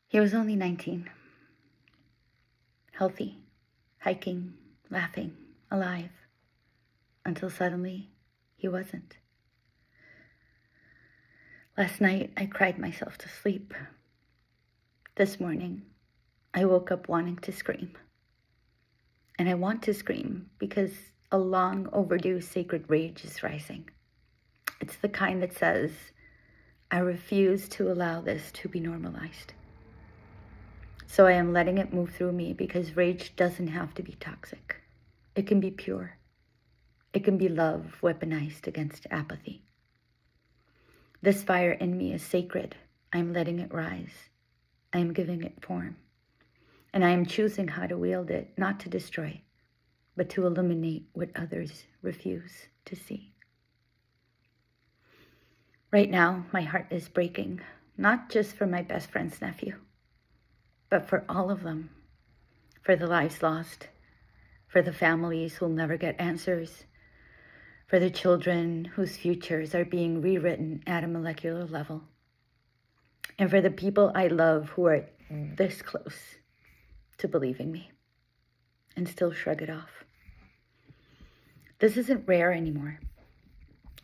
He was only 19, healthy, hiking, laughing, alive, until suddenly he wasn't. Last night, I cried myself to sleep. This morning, I woke up wanting to scream. And I want to scream because a long overdue sacred rage is rising. It's the kind that says, I refuse to allow this to be normalized. So I am letting it move through me because rage doesn't have to be toxic. It can be pure. It can be love weaponized against apathy. This fire in me is sacred. I am letting it rise. I am giving it form. And I am choosing how to wield it, not to destroy, but to illuminate what others refuse to see. Right now, my heart is breaking, not just for my best friend's nephew, but for all of them, for the lives lost, for the families who'll never get answers, for the children whose futures are being rewritten at a molecular level, and for the people I love who are this close to believing me and still shrug it off. This isn't rare anymore.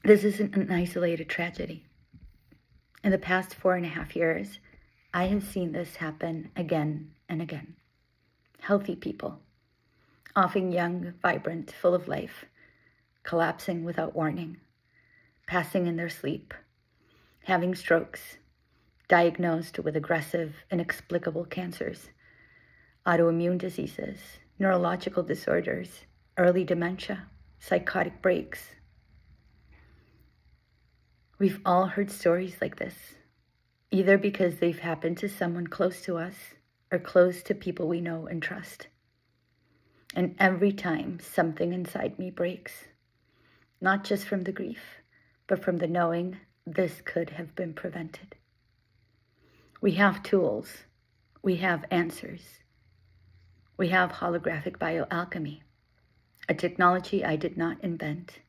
This isn't an isolated tragedy. In the past 4.5 years, I have seen this happen again and again. Healthy people, often young, vibrant, full of life, collapsing without warning, passing in their sleep, having strokes, diagnosed with aggressive, inexplicable cancers, autoimmune diseases, neurological disorders, early dementia, psychotic breaks. We've all heard stories like this, either because they've happened to someone close to us or close to people we know and trust. And every time something inside me breaks, not just from the grief, but from the knowing this could have been prevented. We have tools. We have answers. We have holographic bioalchemy, a technology I did not invent,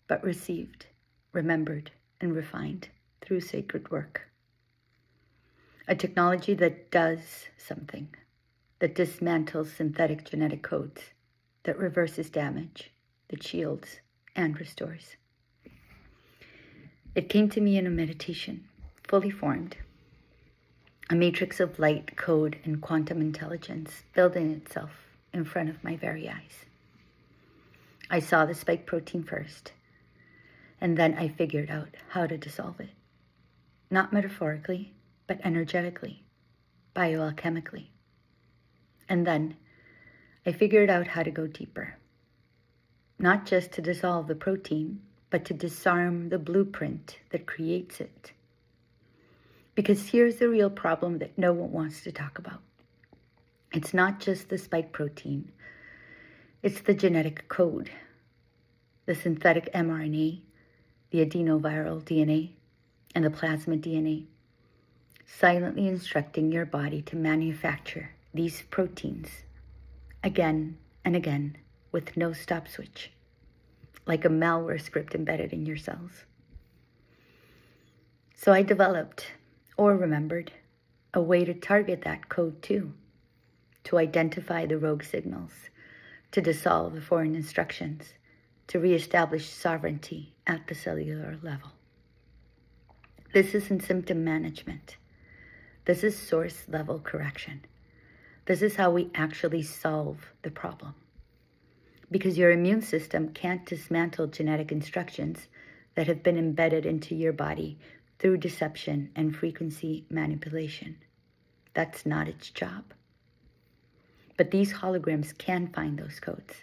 but received, remembered, and refined through sacred work. A technology that does something, that dismantles synthetic genetic codes, that reverses damage, that shields and restores. It came to me in a meditation, fully formed, a matrix of light, code, and quantum intelligence building itself in front of my very eyes. I saw the spike protein first, and then I figured out how to dissolve it. Not metaphorically, but energetically, bioalchemically. And then I figured out how to go deeper. Not just to dissolve the protein, but to disarm the blueprint that creates it. Because here's the real problem that no one wants to talk about. It's not just the spike protein. It's the genetic code, the synthetic mRNA, the adenoviral DNA, and the plasmid DNA, silently instructing your body to manufacture these proteins again and again with no stop switch, like a malware script embedded in your cells. So I developed, or remembered, a way to target that code too, to identify the rogue signals, to dissolve the foreign instructions, to reestablish sovereignty at the cellular level. This isn't symptom management. This is source level correction. This is how we actually solve the problem. Because your immune system can't dismantle genetic instructions that have been embedded into your body through deception and frequency manipulation. That's not its job. But these holograms can find those codes,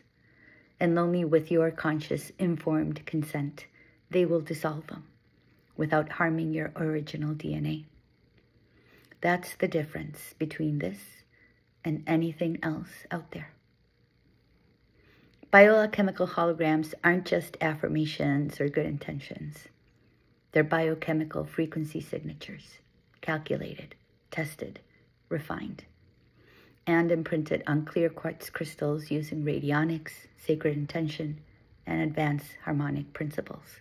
and only with your conscious, informed consent, they will dissolve them without harming your original DNA. That's the difference between this and anything else out there. Biochemical holograms aren't just affirmations or good intentions. They're biochemical frequency signatures, calculated, tested, refined, and imprinted on clear quartz crystals using radionics, sacred intention, and advanced harmonic principles.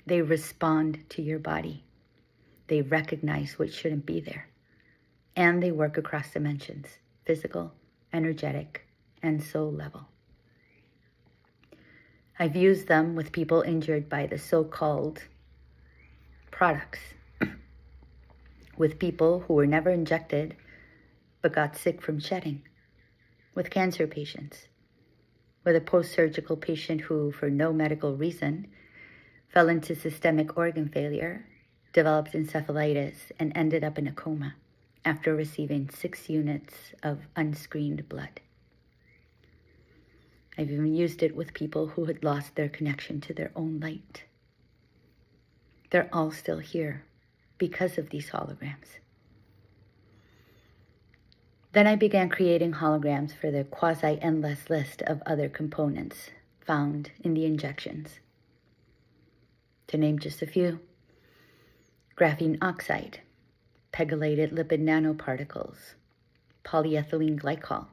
They respond to your body. They recognize what shouldn't be there. and they work across dimensions: physical, energetic, and soul level. I've used them with people injured by the so-called products, with people who were never injected but got sick from shedding, with cancer patients, with a post-surgical patient who, for no medical reason, fell into systemic organ failure, developed encephalitis, and ended up in a coma after receiving 6 units of unscreened blood. I've even used it with people who had lost their connection to their own light. They're all still here because of these holograms. Then I began creating holograms for the quasi-endless list of other components found in the injections. To name just a few: graphene oxide, pegylated lipid nanoparticles, polyethylene glycol,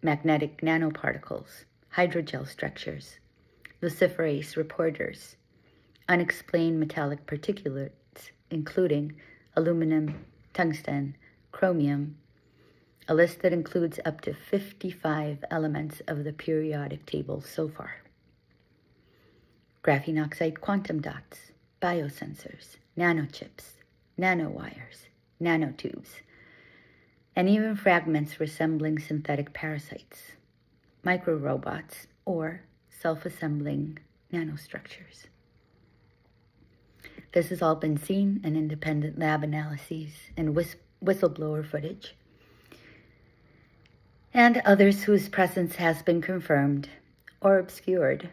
magnetic nanoparticles, hydrogel structures, luciferase reporters, unexplained metallic particulates, including aluminum, tungsten, chromium, a list that includes up to 55 elements of the periodic table so far. Graphene oxide quantum dots, biosensors, nanochips, nanowires, nanotubes, and even fragments resembling synthetic parasites, microrobots, or self-assembling nanostructures. This has all been seen in independent lab analyses and whistleblower footage, and others whose presence has been confirmed or obscured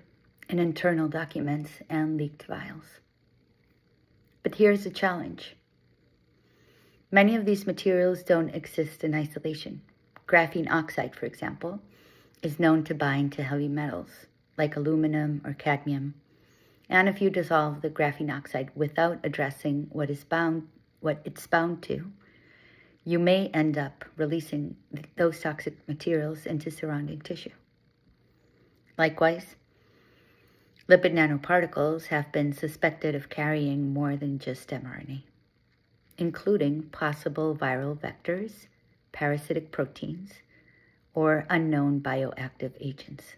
in internal documents and leaked files. But here's the challenge. Many of these materials don't exist in isolation. Graphene oxide, for example, is known to bind to heavy metals like aluminum or cadmium. And if you dissolve the graphene oxide without addressing what it's bound to, you may end up releasing those toxic materials into surrounding tissue. Likewise, lipid nanoparticles have been suspected of carrying more than just mRNA, including possible viral vectors, parasitic proteins, or unknown bioactive agents.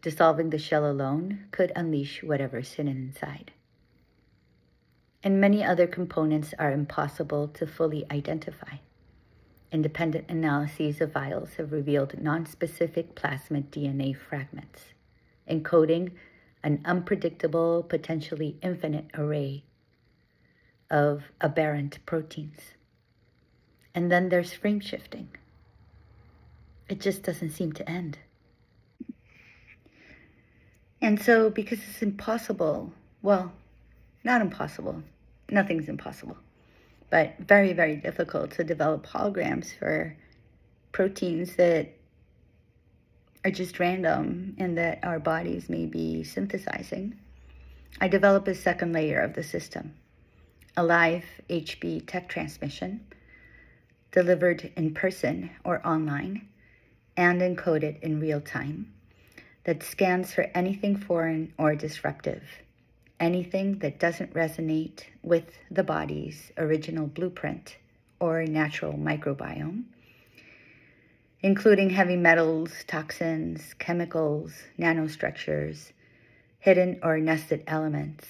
Dissolving the shell alone could unleash whatever's hidden inside. And many other components are impossible to fully identify. Independent analyses of vials have revealed nonspecific plasmid DNA fragments, encoding an unpredictable, potentially infinite array of aberrant proteins. And then there's frame shifting. It just doesn't seem to end. And so, because it's impossible, well, not impossible, nothing's impossible, but very, very difficult to develop holograms for proteins that are just random and that our bodies may be synthesizing, I develop a second layer of the system, a live HB tech transmission delivered in person or online and encoded in real time that scans for anything foreign or disruptive, anything that doesn't resonate with the body's original blueprint or natural microbiome, including heavy metals, toxins, chemicals, nanostructures, hidden or nested elements,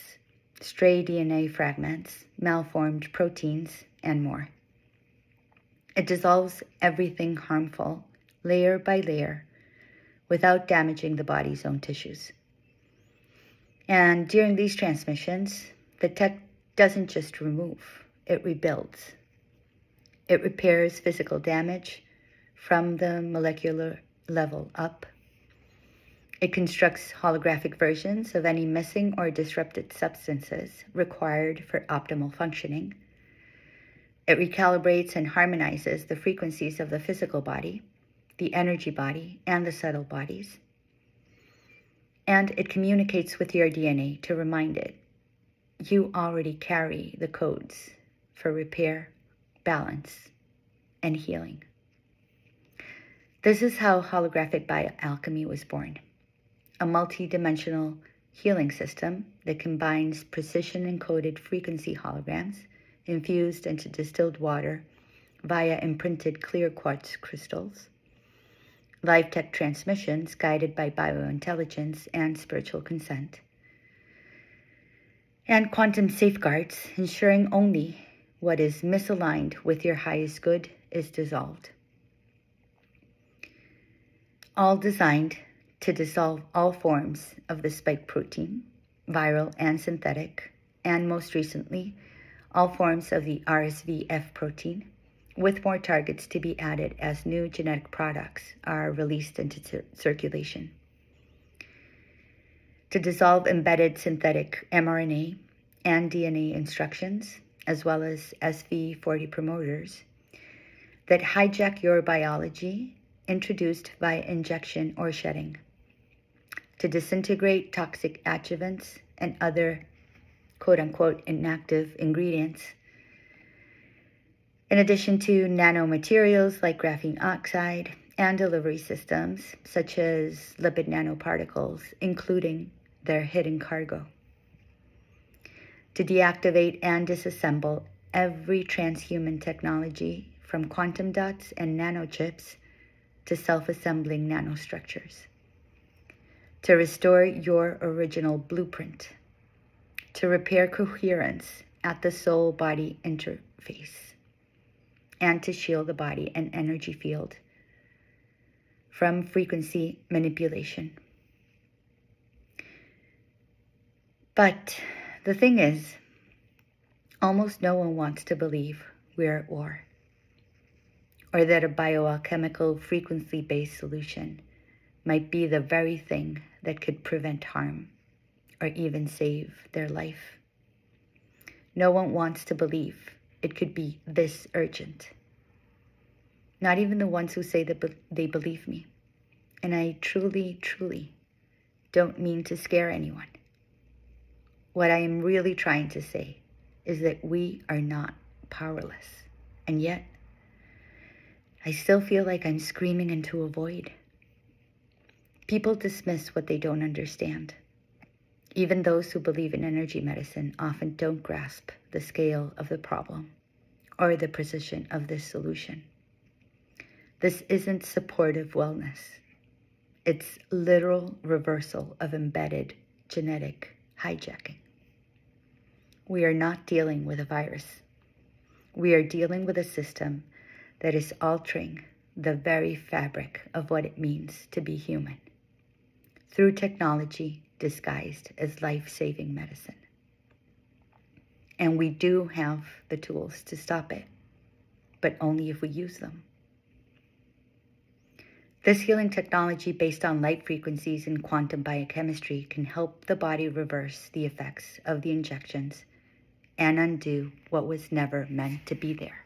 stray DNA fragments, malformed proteins, and more. It dissolves everything harmful, layer by layer, without damaging the body's own tissues. And during these transmissions, the tech doesn't just remove, it rebuilds. It repairs physical damage from the molecular level up. It constructs holographic versions of any missing or disrupted substances required for optimal functioning. It recalibrates and harmonizes the frequencies of the physical body, the energy body, and the subtle bodies. And it communicates with your DNA to remind it, you already carry the codes for repair, balance, and healing. This is how holographic bioalchemy was born, a multi-dimensional healing system that combines precision-encoded frequency holograms infused into distilled water via imprinted clear quartz crystals, live tech transmissions guided by biointelligence and spiritual consent, and quantum safeguards ensuring only what is misaligned with your highest good is dissolved. All designed to dissolve all forms of the spike protein, viral and synthetic, and most recently, all forms of the RSV-F protein, with more targets to be added as new genetic products are released into circulation. To dissolve embedded synthetic mRNA and DNA instructions, as well as SV40 promoters that hijack your biology introduced by injection or shedding. To disintegrate toxic adjuvants and other quote-unquote inactive ingredients, in addition to nanomaterials like graphene oxide and delivery systems such as lipid nanoparticles, including their hidden cargo. To deactivate and disassemble every transhuman technology from quantum dots and nanochips to self-assembling nanostructures. To restore your original blueprint. To repair coherence at the soul-body interface. And to shield the body and energy field from frequency manipulation. But the thing is, almost no one wants to believe we're at war, or that a bioalchemical frequency-based solution might be the very thing that could prevent harm or even save their life. No one wants to believe it could be this urgent. Not even the ones who say that they believe me. And I truly, truly don't mean to scare anyone. What I am really trying to say is that we are not powerless. And yet, I still feel like I'm screaming into a void. People dismiss what they don't understand. Even those who believe in energy medicine often don't grasp the scale of the problem or the precision of this solution. This isn't supportive wellness. It's literal reversal of embedded genetic hijacking. We are not dealing with a virus. We are dealing with a system that is altering the very fabric of what it means to be human through technology disguised as life-saving medicine. And we do have the tools to stop it, but only if we use them. This healing technology based on light frequencies and quantum biochemistry can help the body reverse the effects of the injections and undo what was never meant to be there,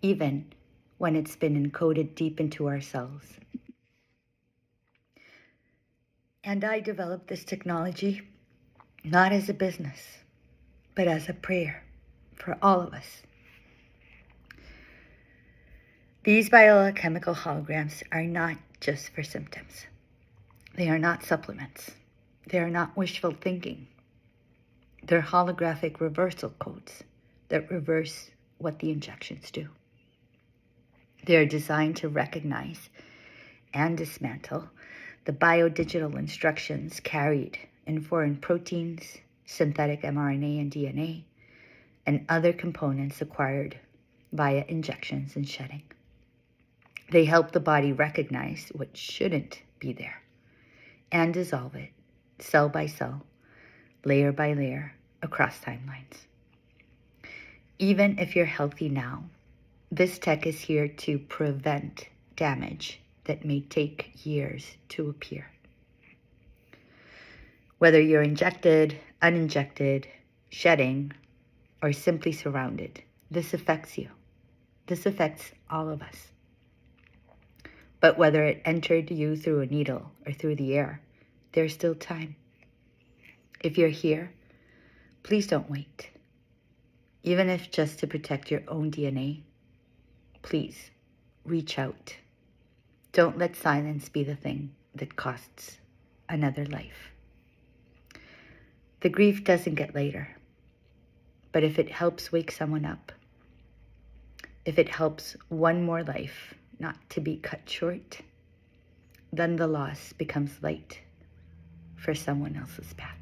even when it's been encoded deep into our cells. And I developed this technology not as a business, but as a prayer for all of us. These biochemical holograms are not just for symptoms. They are not supplements. They are not wishful thinking. They're holographic reversal codes that reverse what the injections do. They are designed to recognize and dismantle the biodigital instructions carried in foreign proteins, synthetic mRNA and DNA, and other components acquired via injections and shedding. They help the body recognize what shouldn't be there and dissolve it cell by cell, layer by layer, across timelines. Even if you're healthy now, this tech is here to prevent damage that may take years to appear. Whether you're injected, uninjected, shedding, or simply surrounded, this affects you. This affects all of us. But whether it entered you through a needle or through the air, there's still time. If you're here, please don't wait. Even if just to protect your own DNA, please reach out. Don't let silence be the thing that costs another life. The grief doesn't get later, but if it helps wake someone up, if it helps one more life not to be cut short, then the loss becomes light for someone else's path.